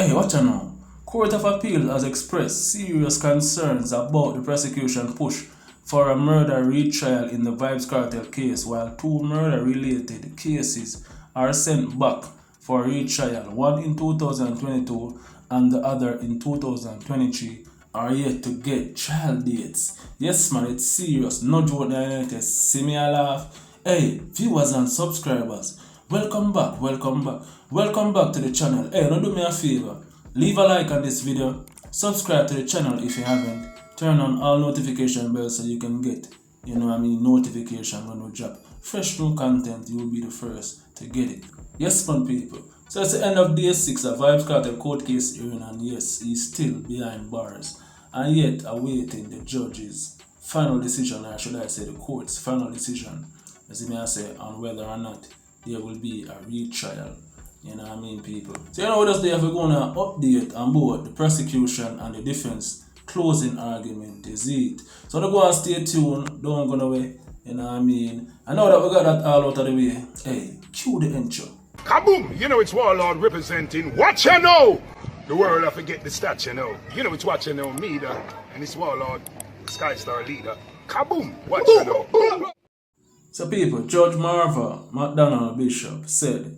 Hey, WatchYahNow. Court of Appeal has expressed serious concerns about the prosecution push for a murder retrial in the Vybz Kartel case, while two murder-related cases are sent back for retrial, one in 2022 and the other in 2023, are yet to get trial dates. Yes man, it's serious. No joke na see me a laugh. Hey, viewers and subscribers, welcome back to the channel. Hey, now do me a favor, leave a like on this video, subscribe to the channel if you haven't, turn on all notification bells so you can get notification when we drop fresh new content. You will be the first to get it. Yes man people, so it's the end of day 6 of Vybz Kartel court case hearing, and yes, he's still behind bars and yet awaiting the judge's final decision, or should I say the court's final decision, as you may say, on whether or not there will be a retrial. You know what I mean, people? So you know what else they have going to update on both the prosecution and the defense closing argument, is it? So to go and stay tuned, don't go away, you know what I mean? And now that we got that all out of the way, hey, cue the intro. Kaboom! You know it's Warlord representing WatchYahNow! The world I forget the stats, you know. You know it's WatchYahNow, me, and it's Warlord, Skystar leader. Kaboom! WatchYahNow! So people, Judge Marva McDonald Bishop said,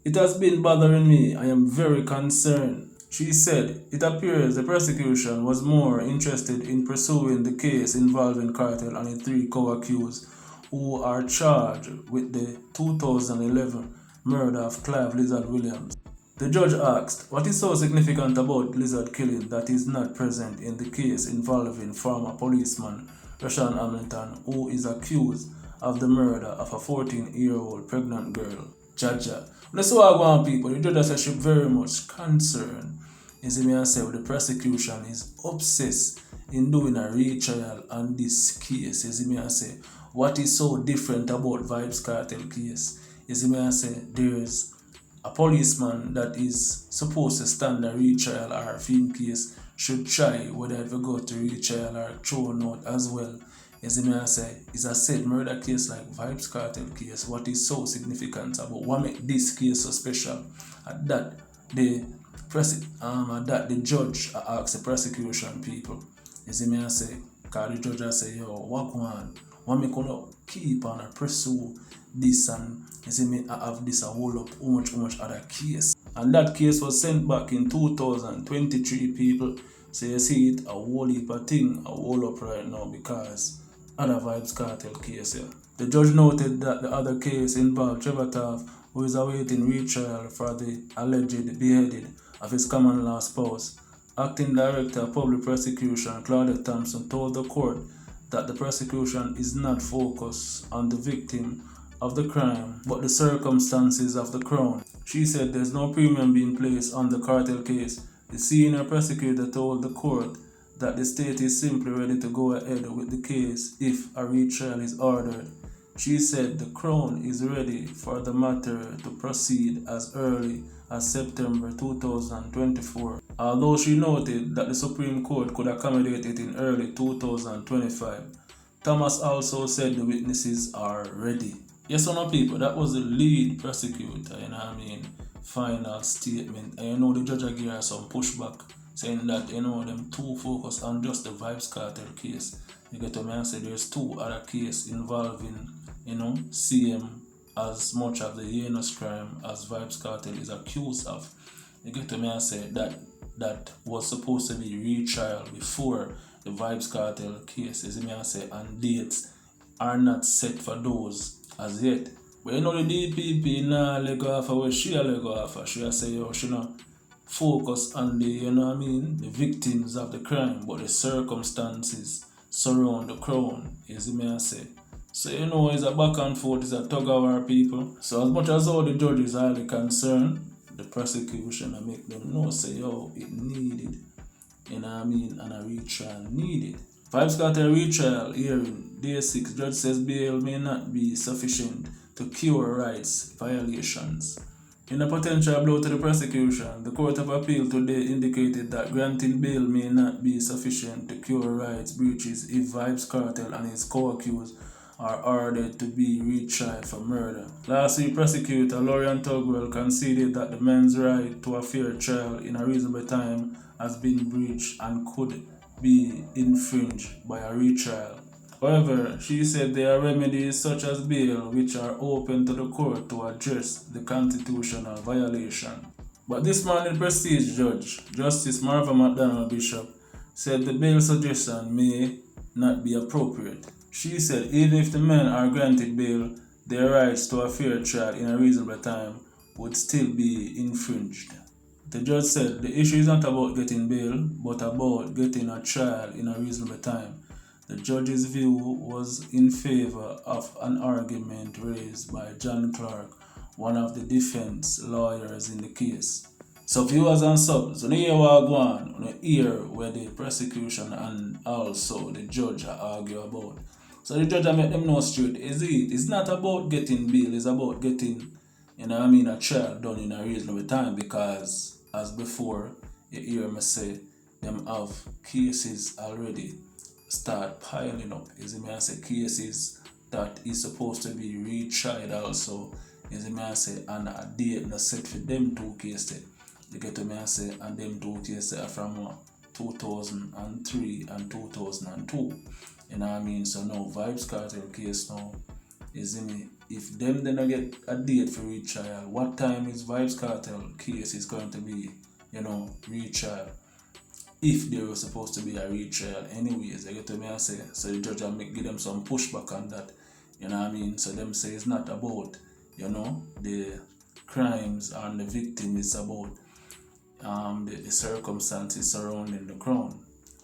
"It has been bothering me. I am very concerned." She said, "It appears the prosecution was more interested in pursuing the case involving Kartel and the three co-accused who are charged with the 2011 murder of Clive Williams." The judge asked, "What is so significant about Lizard killing that is not present in the case involving former policeman Shawn Shawn, who is accused of the murder of a 14-year-old pregnant girl?" Jaja. That's why I want people. The judge said she very much concerned. You see me, I say the prosecution is obsessed in doing a retrial on this case. You see me, I say what is so different about Vybz Kartel case? You see me, I say there's a policeman that is supposed to stand a retrial or a film case should try whether it will go to retrial or thrown out as well. As me I say, is a said murder case like Vybz Kartel case. What is so significant about what make this case so special? At that the judge asked the prosecution people. As me I say, cause the judge I say, yo, what me gonna keep on pursue this, and you see me I have this a whole up how much other case. And that case was sent back in 2023 people. So you see it a whole heap of thing, a whole up right now because other Vybz Kartel case here. The judge noted that the other case involved Trevor Taft, who is awaiting retrial for the alleged beheading of his common law spouse. Acting Director of Public Prosecution Claudia Thompson told the court that the prosecution is not focused on the victim of the crime, but the circumstances of the crime. She said there's no premium being placed on the Kartel case. The senior prosecutor told the court that the state is simply ready to go ahead with the case if a retrial is ordered. She said the Crown is ready for the matter to proceed as early as September 2024, although she noted that the Supreme Court could accommodate it in early 2025. Thomas also said the witnesses are ready. Yes or no people, that was the lead prosecutor, you know what I mean, final statement. And you know the judge gave her some pushback, saying that them too focused on just the Vybz Kartel case. You get to me and say there's two other cases involving CM as much of the heinous crime as Vybz Kartel is accused of. You get to me and say that was supposed to be retrial before the Vybz Kartel case. You see me and say, and dates are not set for those as yet. But the DPP nah let go off where she let go off. She say she not focus on the the victims of the crime, but the circumstances surround the crown. You see me I say. So it's a back and forth, it's a tug of war people. So as much as all the judges are highly concerned, the prosecution I make them know say yo it needed. And a retrial needed. Vybz Kartel retrial hearing day 6, judge says bail may not be sufficient to cure rights violations. In a potential blow to the prosecution, the Court of Appeal today indicated that granting bail may not be sufficient to cure rights breaches if Vybz Kartel and his co-accused are ordered to be retried for murder. Last week, prosecutor Lorian Tugwell conceded that the men's right to a fair trial in a reasonable time has been breached and could be infringed by a retrial. However, she said there are remedies such as bail which are open to the court to address the constitutional violation. But this morning, the prestige judge, Justice Marva McDonald Bishop, said the bail suggestion may not be appropriate. She said even if the men are granted bail, their rights to a fair trial in a reasonable time would still be infringed. The judge said the issue is not about getting bail, but about getting a trial in a reasonable time. The judge's view was in favor of an argument raised by John Clark, one of the defense lawyers in the case. So viewers and subs, when you hear what go on, when you hear where the prosecution and also the judge argue about. So the judge make them know straight, it's not about getting bail, it's about getting, a trial done in a reasonable time, because as before, you hear me say, them have cases already start piling up. I say cases that is supposed to be retried also. I say and a date not set for them two cases. You get to me I say, and them two cases are from 2003 and 2002. So now Vybz Kartel case now if them then not get a date for retrial, what time is Vybz Kartel case is going to be, retrial? If there was supposed to be a retrial anyways, you get to me I say, so the judge will give them some pushback on that. So them say it's not about, the crimes and the victim, it's about the circumstances surrounding the crime.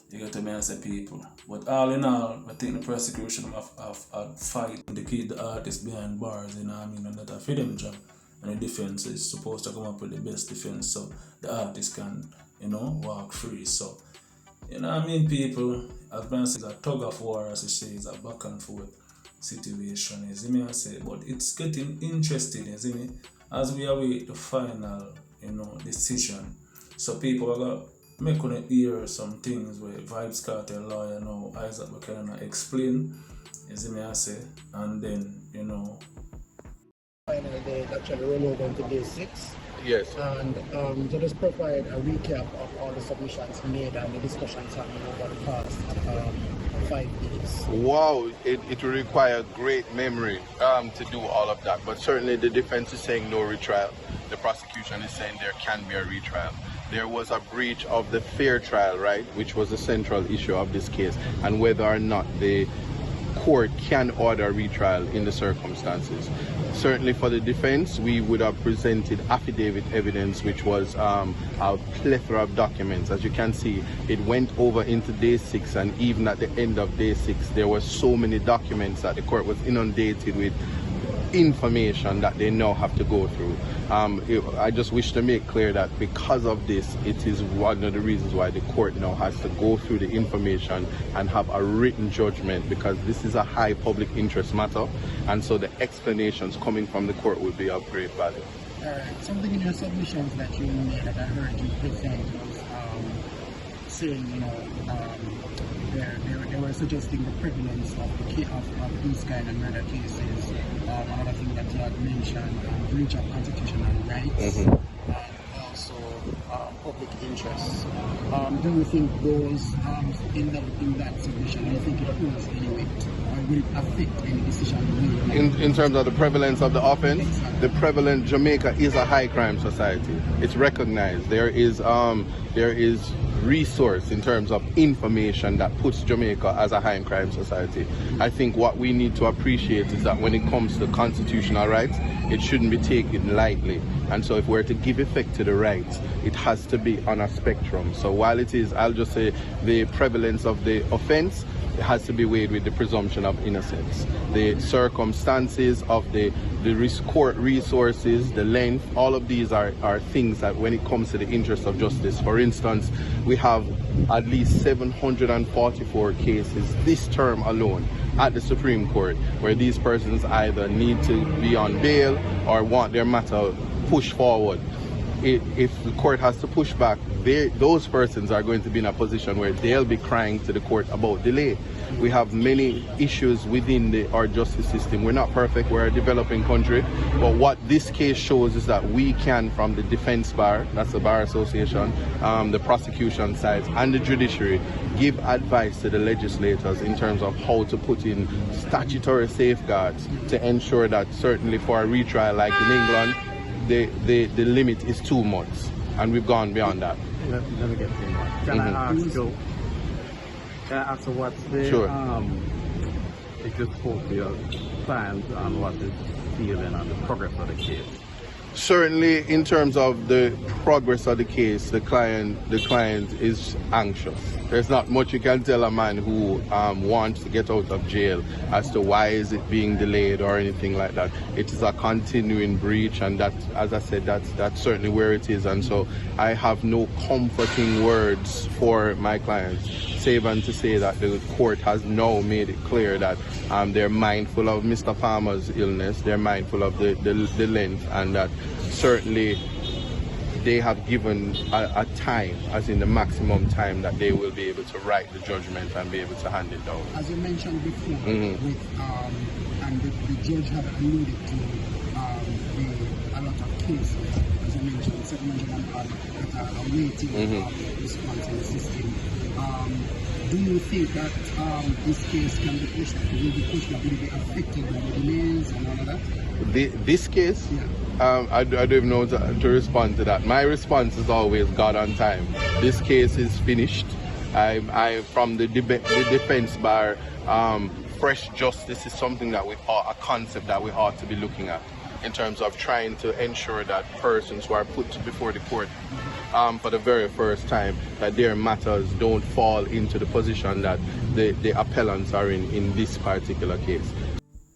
You get to me I say, people. But all in all, I think the prosecution have fight to keep the artist behind bars, and that a freedom job. And the defense is supposed to come up with the best defense so the artist can, walk free. So, people, as Ben says, a tug of war, as he says, a back and forth situation, I say, but it's getting interesting, as we await the final, decision. So people are going to make on hear some things where Vybz Kartel lawyer now, Isaac McKenna explain, I say, and then, Finally, they actually roll over into day 6. Yes. And to just provide a recap of all the submissions made and the discussions happening over the past 5 days. Wow, it will require great memory to do all of that. But certainly the defense is saying no retrial. The prosecution is saying there can be a retrial. There was a breach of the fair trial right, which was the central issue of this case, and whether or not the court can order a retrial in the circumstances. Certainly for the defense, we would have presented affidavit evidence, which was a plethora of documents. As you can see, it went over into day 6, and even at the end of day 6, there were so many documents that the court was inundated with information that they now have to go through. I just wish to make clear that because of this, it is one of the reasons why the court now has to go through the information and have a written judgment, because this is a high public interest matter, and so the explanations coming from the court would be of great value. Something in your submissions that you made that I heard you present was saying, they were suggesting the prevalence of these kind of murder cases. Another thing that you had mentioned, breach of constitutional rights, and also public interests. Do you think those in that submission, do you think it holds anyway? Or will it affect any decision? In terms of the prevalence of the offense, the prevalent Jamaica is a high crime society. It's recognized. There is resource in terms of information that puts Jamaica as a high crime society. I think what we need to appreciate is that when it comes to constitutional rights, it shouldn't be taken lightly. And so if we're to give effect to the rights, it has to be on a spectrum. So while it is, I'll just say, the prevalence of the offense, it has to be weighed with the presumption of innocence. The circumstances of the court resources, the length, all of these are things that when it comes to the interest of justice. For instance, we have at least 744 cases this term alone at the Supreme Court where these persons either need to be on bail or want their matter pushed forward. if the court has to push back, those persons are going to be in a position where they'll be crying to the court about delay. We have many issues within our justice system. We're not perfect, we're a developing country, but what this case shows is that we can, from the defense bar, that's the Bar Association, the prosecution side, and the judiciary, give advice to the legislators in terms of how to put in statutory safeguards to ensure that certainly for a retrial like in England, the limit is 2 months, and we've gone beyond that. Let me get to that. Can I ask you what's the if you spoke to your client and what is feeling and the progress of the case? Certainly, in terms of the progress of the case, the client is anxious. There's not much you can tell a man who wants to get out of jail as to why is it being delayed or anything like that. It is a continuing breach, and that, as I said, that's certainly where it is. And so I have no comforting words for my clients, save and to say that the court has now made it clear that they're mindful of Mr. Palmer's illness, they're mindful of the length, and that certainly they have given a time, as in the maximum time that they will be able to write the judgment and be able to hand it down. As you mentioned before, with and the judge had alluded to a lot of cases, as you mentioned, 700 that are awaiting response in the system. Do you think that this case can be pushed, will be pushed, that will be affected by the delays and all of that? This case? Yeah. I don't even know to respond to that. My response is always God on time. This case is finished. I from the defense bar, fresh justice is something that a concept that we ought to be looking at in terms of trying to ensure that persons who are put before the court for the very first time, that their matters don't fall into the position that the appellants are in this particular case.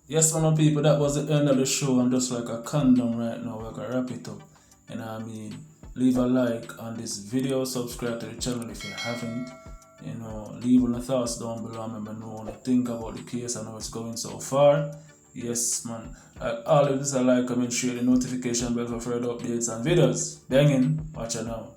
Yes, my people, that was the end of the show, and just like a condom right now, we're gonna wrap it up. And I mean, leave a like on this video, subscribe to the channel if you haven't. You know, leave your thoughts down below. Remember, know what you think about the case and how it's going so far. Yes, man. All of this, like, comment, share the notification bell for further updates and videos. Banging, watch it now.